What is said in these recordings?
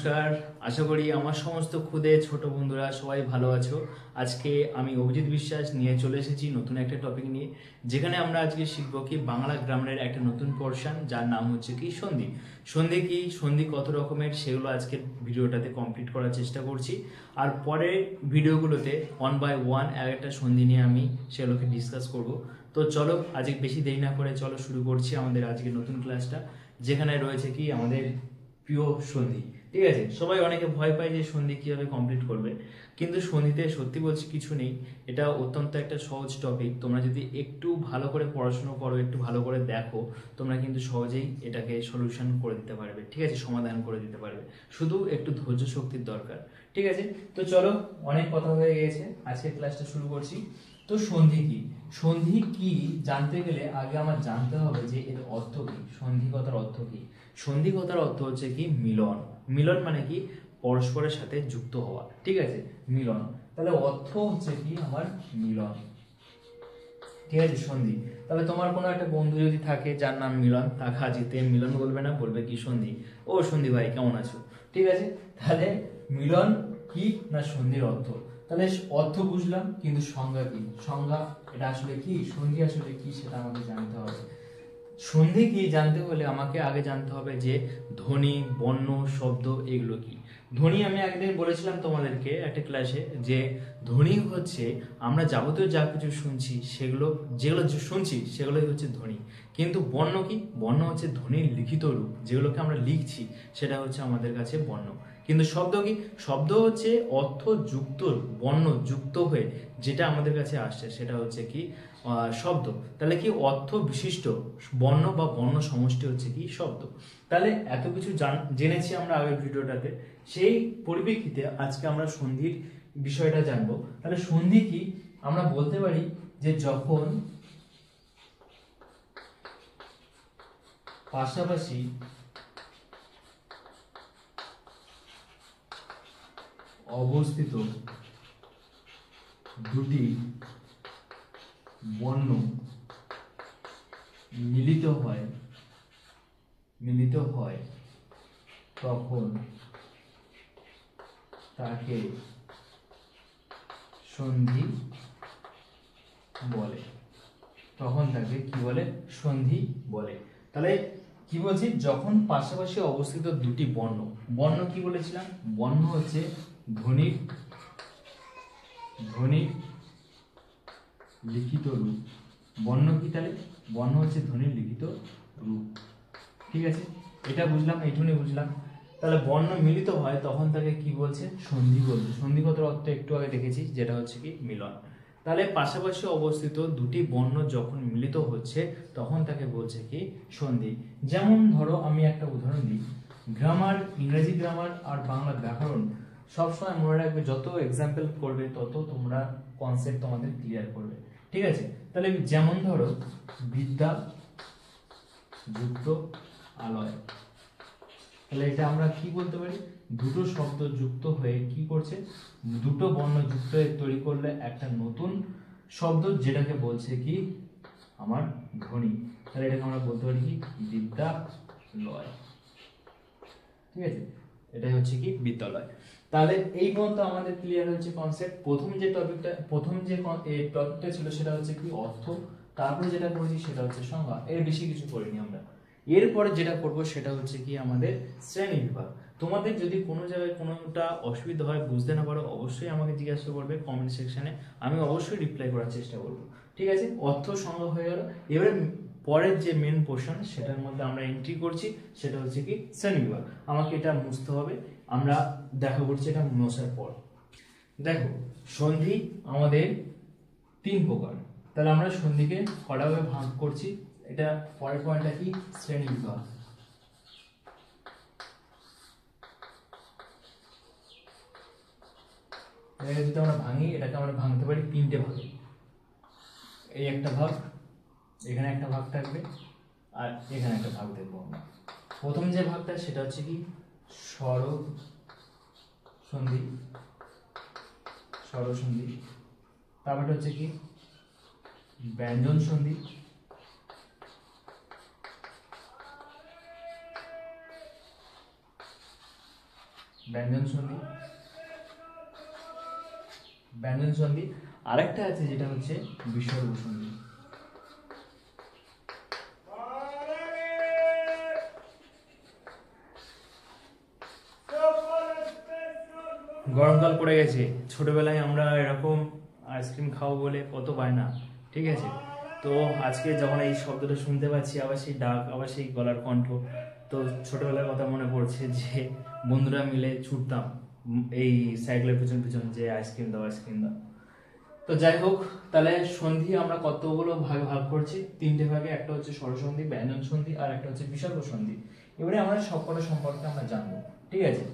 নমস্কার, আশা করি আমার সমস্ত খুদে ছোট বন্ধুরা সবাই ভালো আছো। আজকে আমি অভিজিৎ বিশ্বাস নিয়ে চলে এসেছি নতুন একটা টপিক নিয়ে, যেখানে আমরা আজকে শিখবো কি বাংলা গ্রামারের একটা নতুন পোর্শন, যার নাম হচ্ছে কি সন্ধি। সন্ধি কি, সন্ধি কত রকমের, সেগুলো আজকের ভিডিওটাতে কমপ্লিট করার চেষ্টা করছি। আর পরের ভিডিওগুলোতে 1 by 1 একটা সন্ধি নিয়ে আমি সেগুলোকে ডিসকাস করব। তো চলো আজকে বেশি দেরি না করে চলো শুরু করছি আমাদের আজকে নতুন ক্লাসটা, যেখানে রয়েছে কি আমাদের প্রিয় সন্ধি। ঠিক আছে, সবাই অনেকে ভয় পায় যে সন্ধি কিভাবে কমপ্লিট করবে, কিন্তু সন্ধিতে সত্যি বলছি কিছু নেই। এটা অত্যন্ত একটা সহজ টপিক। তোমরা যদি একটু ভালো করে পড়াশোনা করো, একটু ভালো করে দেখো, তোমরা কিন্তু সহজেই এটাকে সলিউশন করে দিতে পারবে। ঠিক আছে, সমাধান করে দিতে পারবে, শুধু একটু ধৈর্য শক্তির দরকার। ঠিক আছে, তো চলো অনেক কথা হয়ে গেছে, আজকে ক্লাসটা শুরু করছি। তো সন্ধি কি, সন্ধি কি জানতে গেলে আগে আমার জানতে হবে যে এর অর্থ কি। সন্ধি কথার অর্থ কি? সন্ধি কথার অর্থ হচ্ছে কি মিলন। মিলন মানে কি পরস্পরের সাথে যুক্ত হওয়া। ঠিক আছে, মিলন। তাহলে অর্থ হচ্ছে কি আমার মিলন। ঠিক আছে, সন্ধি। তাহলে তোমার কোনো একটা বন্ধু যদি থাকে যার নাম মিলন, তাকে আজকে মিলন বলবে না, বলবে কি সন্ধি। ও সন্ধি ভাই কেমন আছো? ঠিক আছে, তাহলে মিলন কি না সন্ধির অর্থ। তাহলে অর্থ বুঝলাম, কিন্তু সংজ্ঞা কি? সংজ্ঞা এটা আসলে কি, সন্ধি আসলে কি সেটা আমাকে জানতে হবে। সন্ধি কি জানতে হলে আমাকে আগে জানতে হবে যে ধ্বনি, বর্ণ, শব্দ এগুলো কি। ধ্বনি আমি একদিন বলেছিলাম তোমাদেরকে একটা ক্লাসে যে ধ্বনি হচ্ছে আমরা যাবতীয় যা কিছু শুনছি যেগুলো শুনছি সেগুলোই হচ্ছে ধ্বনি। কিন্তু বর্ণ কি? বর্ণ হচ্ছে ধ্বনির লিখিত রূপ, যেগুলোকে আমরা লিখছি সেটা হচ্ছে আমাদের কাছে বর্ণ। কিন্তু শব্দ কি? শব্দ হচ্ছে অর্থ যুক্ত, বর্ণ যুক্ত হয়ে যেটা আমাদের কাছে আসছে সেটা হচ্ছে কি শব্দ। তাহলে কি অর্থ বিশিষ্ট বর্ণ বা বর্ণ সমষ্টি হচ্ছে কি শব্দ। তাহলে এত কিছু জেনেছি আমরা আগের ভিডিওটাতে, সেই পরিপ্রেক্ষিতে আজকে আমরা সন্ধির বিষয়টা জানবো। তাহলে সন্ধি কি আমরা বলতে পারি যে যখন পাশাপাশি অবস্থিত দুটি বর্ণ মিলিত হয় তখন তাকে সন্ধি বলে। তখন তাকে কি বলে? সন্ধি বলে। তাহলে কি বলছি, যখন পাশাপাশি অবস্থিত দুটি বর্ণ, বর্ণ কি বলেছিলাম? বর্ণ হচ্ছে ধ্বনির লিখিত রূপ। বর্ণ কি? তাহলে বর্ণ হচ্ছে ধ্বনির লিখিত রূপ। ঠিক আছে, এটা বুঝলাম, এইটুকুনি বুঝলাম। তাহলে বর্ণ মিলিত হয় তখন তাকে কি বলছে? সন্ধি বলছে। সন্ধি কথার অর্থ একটু আগে দেখেছি, যেটা হচ্ছে কি মিলন। তাহলে পাশাপাশি অবস্থিত দুটি বর্ণ যখন মিলিত হচ্ছে তখন তাকে বলছে কি সন্ধি। যেমন ধরো আমি একটা উদাহরণ দিই, গ্রামার, ইংরেজি গ্রামার আর বাংলা ব্যাকরণ সবসময় মনে রাখবে, যত এক্সাম্পল করবে তত তোমরা কনসেপ্ট তোমাদের ক্লিয়ার করবে। ঠিক আছে, তাহলে যেমন ধরো বিদ্যা যুক্ত আলয়, তাহলে এটা আমরা কি বলতে পারি? দুটো শব্দ যুক্ত হয়ে কি করছে? দুটো বর্ণ যুক্ত হয়ে তৈরি করলে একটা নতুন শব্দ, যেটাকে বলছে কি আমার ধ্বনি। তাহলে এটাকে আমরা বলতে পারি কি বিদ্যালয়। ঠিক আছে, এটাই হচ্ছে কি বিদ্যালয়। তাহলে এই পর্যন্ত আমাদের ক্লিয়ার হচ্ছে কনসেপ্ট। প্রথম যে টপিকটা ছিল সেটা হচ্ছে কি অর্থ, তারপরে যেটা করেছি সেটা হচ্ছে সংজ্ঞা। এর বেশি কিছু করিনি আমরা। এরপরে যেটা করব সেটা হচ্ছে কি আমাদের শ্রেণী বিভাগ। তোমাদের যদি কোনো জায়গায় কোনোটা অসুবিধা হয়, বুঝতে না পারো, অবশ্যই আমাকে জিজ্ঞাসা করবে কমেন্ট সেকশনে, আমি অবশ্যই রিপ্লাই করার চেষ্টা করব। ঠিক আছে, অর্থ সংজ্ঞা হয়ে গেল। এবারে পরের যে মেন পোর্শন সেটার মধ্যে আমরা এন্ট্রি করছি, সেটা হচ্ছে কি শ্রেণী বিভাগ। আমাকে এটা মুছতে হবে, আমরা দেখা করছি এটা মোছার পর। দেখো, সন্ধি আমাদের 3 প্রকার। তাহলে আমরা সন্ধিকে কটা ভাবে ভাগ করছি, এটা পরের পয়েন্টটা কি শ্রেণী বিভাগ। এটাকে যদি আমরা ভাঙি, এটাকে আমরা ভাঙতে পারি 3টে ভাগে। এই একটা ভাগ, এখানে একটা ভাগ থাকবে, আর এখানে একটা ভাগ দেখবো আমরা। প্রথম যে ভাগটা সেটা হচ্ছে কি স্বরসন্ধি। তারপরটা হচ্ছে কি ব্যঞ্জন সন্ধি, ব্যঞ্জন সন্ধি। ব্যঞ্জন সন্ধি। আরেকটা আছে যেটা হচ্ছে বিসর্গ সন্ধি। গরমকাল পড়ে গেছে, ছোটবেলায় আমরা এরকম আইসক্রিম খাবো বলে কত বায়না, ঠিক আছে। তো আজকে যখন এই শব্দটা শুনতে পাচ্ছি, আবার সেই ডাক, আবার সেই গলার কণ্ঠ, তো ছোটবেলার কথা মনে পড়ছে যে বন্ধুরা মিলে ছুটতাম এই সাইকেলের পিছন পিছন যে আইসক্রিম দাও আইসক্রিম দাও। তো যাই হোক, তাহলে সন্ধি আমরা কতগুলো ভাগে ভাগ করছি, তিনটে ভাগে। একটা হচ্ছে স্বরসন্ধি, ব্যঞ্জন সন্ধি, আর একটা হচ্ছে বিসর্গ সন্ধি। এবারে আমরা সবকটা সম্পর্কে আমরা জানবো, ঠিক আছে,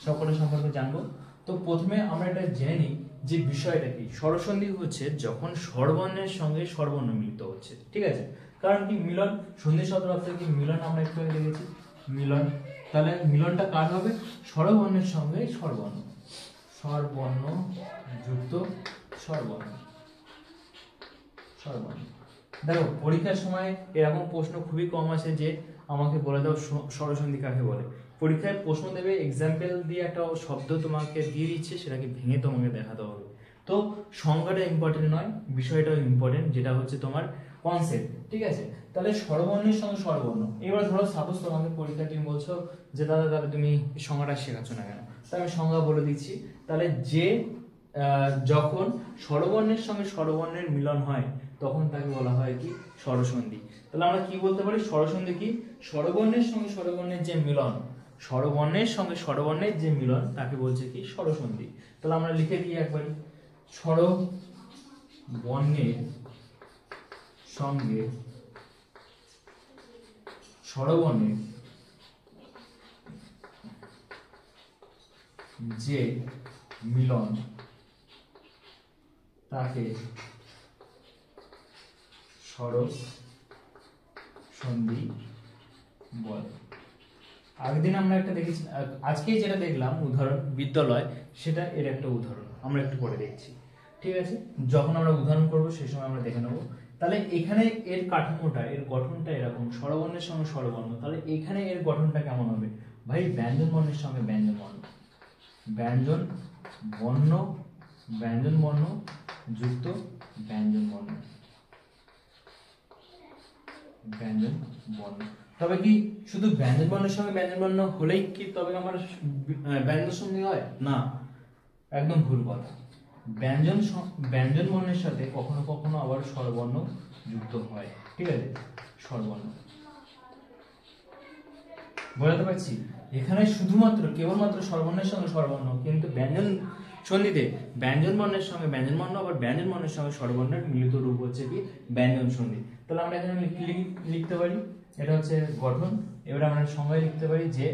সবকটা সম্পর্কে জানবো। তো প্রথমে আমরা এটা জেনে নিই যে বিষয়টা কি। স্বরসন্ধি হচ্ছে যখন স্বরবর্ণের সঙ্গে স্বরবর্ণ মিলিত হচ্ছে, ঠিক আছে। কারণ কি মিলন, সন্ধি শব্দ অর্থ কি মিলন, আমরা একটু আগে দেখেছি মিলন। তাহলে মিলনটা কার হবে? স্বরবর্ণের সঙ্গে স্বরবর্ণ, স্বরবর্ণ যুক্ত স্বরবর্ণ, স্বরবর্ণ। দেখো পরীক্ষার সময় এরকম প্রশ্ন খুবই কম আসে যে আমাকে বলে দাও স্বরসন্ধি কাকে বলে। পরীক্ষায় প্রশ্ন দেবে, এক্সাম্পল দিয়ে একটা শব্দ তোমাকে দিয়ে দিচ্ছে, সেটাকে ভেঙে তোমাকে দেখাতে হবে। তো সংজ্ঞাটা ইম্পর্টেন্ট নয়, বিষয়টাও ইম্পর্টেন্ট, যেটা হচ্ছে তোমার কনসেপ্ট, ঠিক আছে। তাহলে স্বরবর্ণের সঙ্গে স্বরবর্ণ। এবার ধরো সাপোজ তোমাকে পরীক্ষা টিম বলছো যে দাদা তাহলে তুমি সংজ্ঞাটা শেখাচ্ছ না কেন, তাহলে আমি সংজ্ঞা বলে দিচ্ছি। তাহলে যে যখন স্বরবর্ণের সঙ্গে স্বরবর্ণের মিলন হয় তখন তাকে বলা হয় কি? স্বরসন্ধি। তাহলে আমরা কি বলতে পারি? স্বরসন্ধি কি? স্বরবর্ণের সঙ্গে স্বরবর্ণের যে মিলন, স্বরবর্ণের সঙ্গে স্বরবর্ণের যে মিলন তাকে বলছে কি? স্বরসন্ধি। তাহলে আমরা লিখে দিই একবারই, স্বরবর্ণের সঙ্গে স্বরবর্ণের যে মিলন তাকে স্বরসন্ধি বলে। আগের দিন আমরা একটা দেখেছি, আজকে যেটা দেখলাম উদাহরণ বিদ্যালয়, সেটা এর একটা উদাহরণ আমরা একটু পরে দেখছি, ঠিক আছে। যখন আমরা উদাহরণ করব সেই সময় আমরা দেখে নেব। তাহলে এখানে এর কাঠামোটা, এর গঠনটা এরকম, স্বরবর্ণের সঙ্গে স্বরবর্ণ। তাহলে এখানে এর গঠনটা কেমন হবে ভাই? ব্যঞ্জন বর্ণের সঙ্গে ব্যঞ্জন বর্ণ, ব্যঞ্জন বর্ণ, ব্যঞ্জন বর্ণ যুক্ত ব্যঞ্জন বর্ণ, ব্যঞ্জন বর্ণ। তবে কি শুধু ব্যঞ্জন বর্ণের সঙ্গে ব্যঞ্জন বর্ণ হলেই কি তবে আমার ব্যঞ্জন সন্ধি হয়? না, একদম ভুল কথা। ব্যঞ্জন বর্ণের সাথে কখনো কখনো আবার স্বরবর্ণ যুক্ত হয়, ঠিক আছে, স্বরবর্ণ। বোঝাতে পারছি? এখানে শুধুমাত্র কেবলমাত্র স্বরবর্ণের সঙ্গে স্বরবর্ণ, কিন্তু ব্যঞ্জন সন্ধিতে ব্যঞ্জন বর্ণের সঙ্গে ব্যঞ্জন বর্ণ, আবার ব্যঞ্জন বর্ণের সঙ্গে স্বরবর্ণের মিলিত রূপ হচ্ছে কি? ব্যঞ্জন সন্ধি। তাহলে আমরা এখানে লিখতে পারি, এটা হচ্ছে গঠন। এবার আমরা সংজ্ঞায় লিখতে পারি যে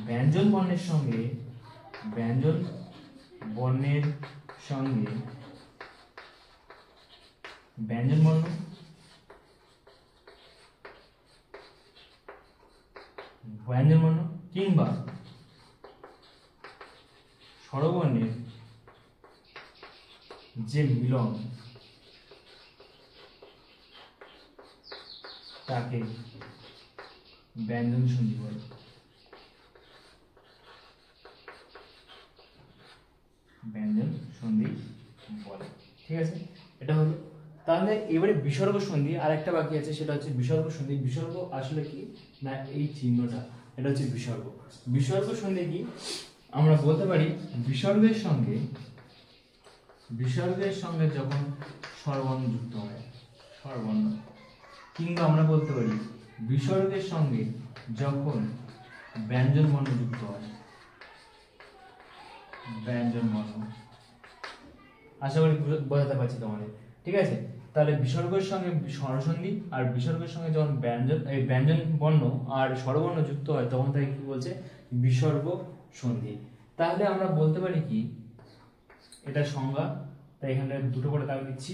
ব্যঞ্জন বর্ণের সঙ্গে ব্যঞ্জন বর্ণের সঙ্গে ব্যঞ্জন বর্ণ, ব্যঞ্জন বর্ণ কিংবা স্বরবর্ণের যে মিলন তাকে ব্যঞ্জন সন্ধি বলে। ব্যঞ্জন সন্ধি বলে, ঠিক আছে, এটা হলো। তাহলে এবারে বিসর্গ সন্ধি আর একটা বাকি আছে, সেটা হচ্ছে বিসর্গ সন্ধি। বিসর্গ আসলে কি না, এই চিহ্নটা, এটা হচ্ছে বিসর্গ। বিসর্গ সন্ধি কি? আমরা বলতে পারি বিসর্গের সঙ্গে যখন স্বরবর্ণ যুক্ত হয়, স্বরবর্ণ, কিংবা আমরা বলতে পারি বিসর্গের সঙ্গে যখন ব্যঞ্জন বর্ণ যুক্ত হয়, ব্যঞ্জন বর্ণ। আশা করি বোঝাতে পারছি তোমাদের, ঠিক আছে। তাহলে বিসর্গের সঙ্গে স্বরসন্ধি আর বিসর্গের সঙ্গে যখন ব্যঞ্জন বর্ণ আর স্বরবর্ণ যুক্ত হয় তখন তাকে কি বলছে? বিসর্গ সন্ধি। তাহলে আমরা বলতে পারি কি, এটা সংজ্ঞা, তাই এখানে দুটো করে দাগ দিচ্ছি।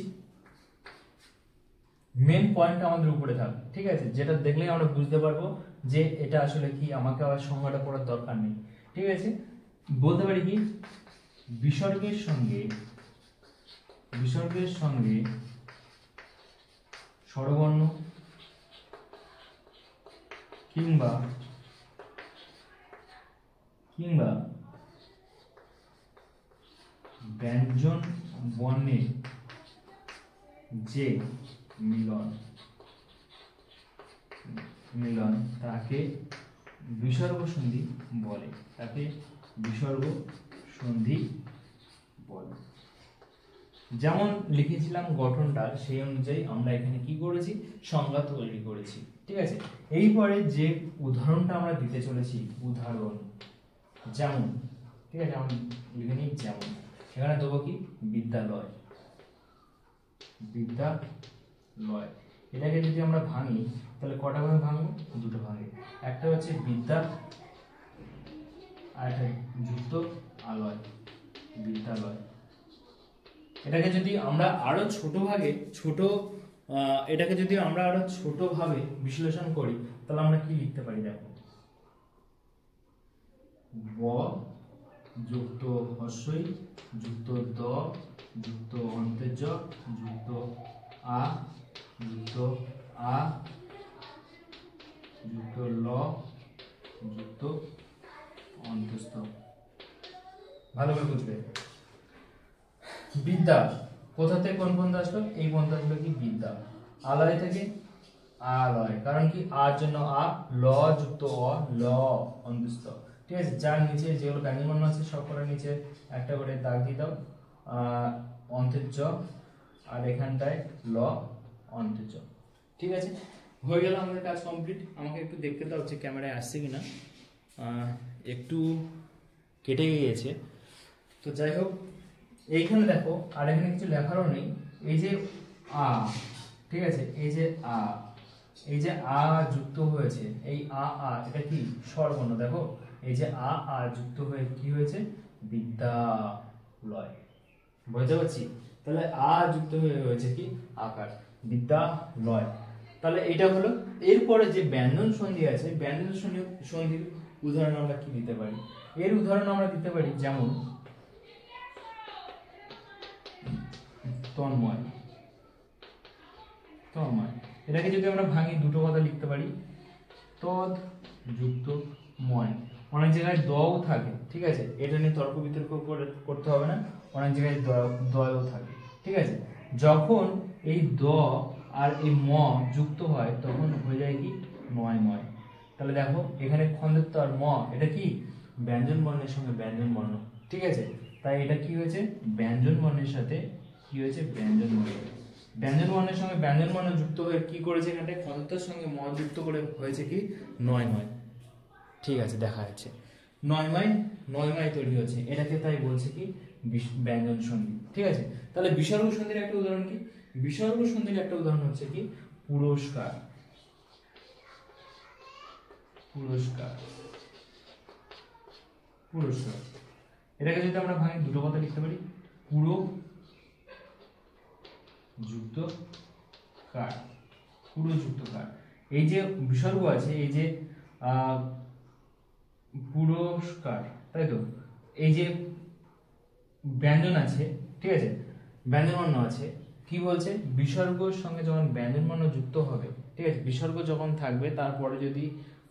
মেন পয়েন্ট আমাদের উপরে থাকবে, ঠিক আছে, যেটা দেখলেই আমরা বুঝতে পারবো যে এটা আসলে কি, আমাকে আবার সংজ্ঞাটা পড়ার দরকার নেই, ঠিক আছে। বলতে পারি কি, বিসর্গের সঙ্গে স্বরবর্ণ কিংবা কিংবা ব্যঞ্জন বর্ণের যে মিলন তাকে বিসর্গ সন্ধি বলে, তাকে বিসর্গ সন্ধি বলে। যেমন লিখেছিলাম গঠনটা, সেই অনুযায়ী আমরা এখানে কি করেছি, সংজ্ঞা তৈরি করেছি। ঠিক আছে, এইপরে যে উদাহরণটা আমরা দিতে চলেছি, উদাহরণ যেমন, ঠিক আছে, আমরা লিখে নিই যেমন, এখানে দেবো কি বিদ্যালয়, বিদ্যালয়। এটাকে যদি আমরা ভাঙি তাহলে কটা ভাগে ভাঙবো, দুটো ভাগে, একটা হচ্ছে বিদ্যা আর একটা যুক্ত আলয়, বিদ্যালয়। এটাকে যদি আমরা আরো ছোট ভাগে এটাকে যদি আমরা আরো ছোট ভাবে বিশ্লেষণ করি তাহলে আমরা কি লিখতে পারি, দেখো, ব যুক্ত হস্যই যুক্ত দ যুক্ত অন্তেজ যুক্ত আ যুক্ত আ যুক্ত ল যুক্ত অন্তস্থ। ভালো করে বুঝবে। বিদ্যা কোথা থেকে কোন পন্থা আসলো, এই পন্থা আসলো কি বিদ্যা, আলয় থেকে আলয়, কারণ কি আর জন্য আ, ল যুক্ত অ, ল অন্তস্থ। ঠিক আছে, যার নিচে যেগুলো ব্যঞ্জন বর্ণ আছে সব কটার নিচে একটা করে দাগ দিয়ে দাও, অন্তের জ, আর এখানটায় ল অন্তের জ। ঠিক আছে, হয়ে গেল আমাদের কাজ কমপ্লিট। আমাকে একটু দেখতে দাও যে ক্যামেরায় আসছে কিনা, একটু কেটে গিয়েছে। তো যাই হোক, এইখানে দেখো, আর এখানে কিছু লেখারও নেই, এই যে আ, ঠিক আছে, এই যে আ, এই যে আ যুক্ত হয়েছে, এই আ এটা কি স্বরবর্ণ, দেখো এই যে আ যুক্ত হয়ে কি হয়েছে, বিদ্যালয়। বুঝতে পারছি, তাহলে আ যুক্ত হয়ে হয়েছে কি আকার, বিদ্যালয়। তাহলে এটা হলো। এরপরে যে ব্যঞ্জন সন্ধি আছে, ব্যঞ্জন সন্ধির উদাহরণ আমরা কি দিতে পারি, এর উদাহরণ আমরা দিতে পারি যেমন তন্ময়, তন্ময়। এটাকে যদি আমরা ভাঙি দুটো কথা লিখতে পারি, তদ যুক্ত ময়। অনেক জায়গায় দও থাকে, ঠিক আছে, এটা নিয়ে তর্ক বিতর্ক করতে হবে না, অনেক জায়গায় দও থাকে। ঠিক আছে, যখন এই দ আর এই ম যুক্ত হয় তখন হয়ে যায় কি নয়ময়। তাহলে দেখো এখানে খন্ডত্ব আর ম, এটা কি ব্যঞ্জন বর্ণের সঙ্গে ব্যঞ্জন বর্ণ। ঠিক আছে, তাই এটা কি হয়েছে, ব্যঞ্জন বর্ণের সাথে কি হয়েছে, ব্যঞ্জন বর্ণ। ব্যঞ্জন বর্ণের সঙ্গে ব্যঞ্জন বর্ণ যুক্ত হয়ে কি করেছে, এখানটায় খন্ডত্বের সঙ্গে ম যুক্ত করে হয়েছে কি নয়ময়। ঠিক আছে, দেখা যাচ্ছে নয়ময় তৈরি হচ্ছে, এটাকে তাই বলছে কি ব্যঞ্জন সন্ধি। ঠিক আছে, তাহলে বিসর্গ সন্ধির একটা উদাহরণ কি, বিসর্গ সন্ধির একটা উদাহরণ হচ্ছে কি পুরস্কার, পুরস্কার, পুরস্কার। এটাকে যদি আমরা ভাঙি দুটো কথা লিখতে পারি, পুরো যুক্ত কার, পুরো যুক্ত কার। এই যে বিসর্গ আছে, এই যে পুরস্কার, তাই তো, এই যে ব্যঞ্জন আছে, ঠিক আছে, ব্যঞ্জন বর্ণ আছে, কি বলছে, বিসর্গের সঙ্গে যখন ব্যঞ্জন বর্ণ যুক্ত হবে, ঠিক আছে, বিসর্গ যখন থাকবে তারপরে যদি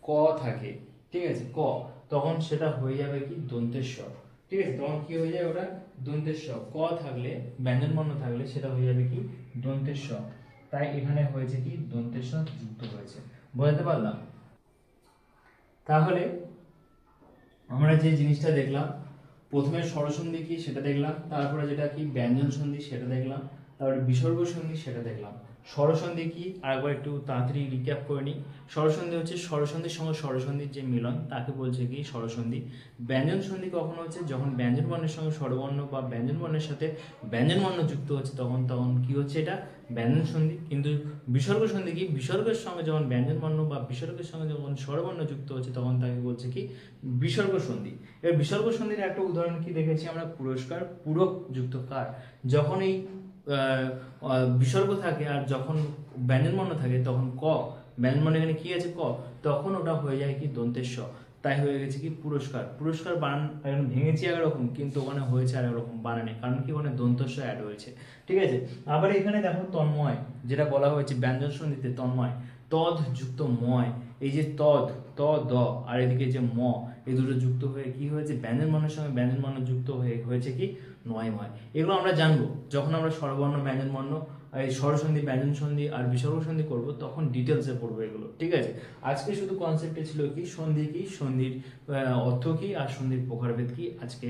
ক থাকে, ঠিক আছে, ক, তখন সেটা হয়ে যাবে কি দন্তের স্বর। ঠিক আছে, তখন কি হয়ে যায় ওটা দন্তের স্বর। ক থাকলে, ব্যঞ্জন বর্ণ থাকলে সেটা হয়ে যাবে কি দন্তের স্বর। তাই এখানে হয়েছে কি দন্তের স্বর যুক্ত হয়েছে। বুঝতে পারলাম? তাহলে আমরা যে জিনিসটা দেখলাম, প্রথমে স্বরসন্ধি কি সেটা দেখলাম, তারপরে যেটা কি ব্যঞ্জন সন্ধি সেটা দেখলাম, তারপরে বিসর্গ সন্ধি সেটা দেখলাম। স্বরসন্ধি কি আরেকবার একটু তাড়াতাড়ি রিক্যাপ করে নিই। স্বরসন্ধি হচ্ছে স্বরসন্ধির সঙ্গে স্বরসন্ধির যে মিলন তাকে বলছে কি স্বরসন্ধি। ব্যঞ্জন সন্ধি কখন হচ্ছে, যখন ব্যঞ্জন বর্ণের সঙ্গে স্বরবর্ণ বা ব্যঞ্জন বর্ণের সাথে ব্যঞ্জন বর্ণ যুক্ত হচ্ছে তখন কি হচ্ছে, এটা ব্যঞ্জন সন্ধি। কিন্তু বিসর্গ সন্ধি কি, বিসর্গের সঙ্গে যখন ব্যঞ্জন বর্ণ বা বিসর্গের সঙ্গে যখন স্বরবর্ণ যুক্ত হচ্ছে তখন তাকে বলছে কি বিসর্গ সন্ধি। এবার বিসর্গ সন্ধির একটা উদাহরণ কি দেখেছি আমরা, পুরস্কার, পূরক যুক্ত কার। যখন এই বিসর্গ থাকে আর যখন ব্যঞ্জন বর্ণ থাকে তখন ক, ব্যঞ্জন বর্ণ এখানে কি আছে ক, তখন ওটা হয়ে যায় কি দন্তের স, তাই হয়ে গেছে কি পুরস্কার। পুরস্কার বানান এখন ভেঙেছি একরকম, কিন্তু ওখানে হয়েছে আর একরকম বানানে, কারণ কি ওখানে দন্তস্ব অ্যাড হয়েছে। ঠিক আছে, আবার এখানে দেখো তন্ময়, যেটা বলা হয়েছে ব্যঞ্জন সন্ধিতে তন্ময়, তদ যুক্ত ময়। এই যে তদ, ত দ, আর এদিকে যে ম, এই দুটো যুক্ত হয়ে কি হয়েছে, ব্যঞ্জনবর্ণের সঙ্গে ব্যঞ্জনবর্ণ যুক্ত হয়ে হয়েছে কি নয়ময়। এগুলো আমরা জানবো যখন আমরা স্বরবর্ণ ব্যঞ্জনবর্ণ এই স্বরসন্ধি ব্যঞ্জন সন্ধি আর বিসর্গ সন্ধি করবো, তখন ডিটেলসে পড়বো এগুলো, ঠিক আছে। আজকে শুধু কনসেপ্টে ছিল কি সন্ধি কি, সন্ধির অর্থ কি আর সন্ধির প্রকারভেদ কি, আজকে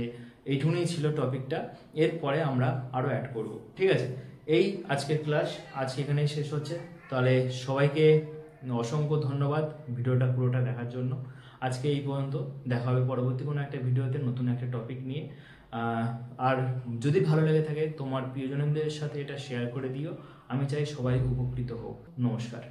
এইটুকুই ছিল টপিকটা। এরপরে আমরা আরো অ্যাড করব, ঠিক আছে। এই আজকের ক্লাস আজকে এখানেই শেষ হচ্ছে। তাহলে সবাইকে অসংখ্য ধন্যবাদ ভিডিওটা পুরোটা দেখার জন্য। আজকে এই পর্যন্ত, দেখা হবে পরবর্তী কোনো একটা ভিডিওতে নতুন একটা টপিক নিয়ে। আর যদি ভালো লেগে থাকে তোমার প্রিয়জনদের সাথে এটা শেয়ার করে দিও। আমি চাই সবাই উপকৃত হোক। নমস্কার।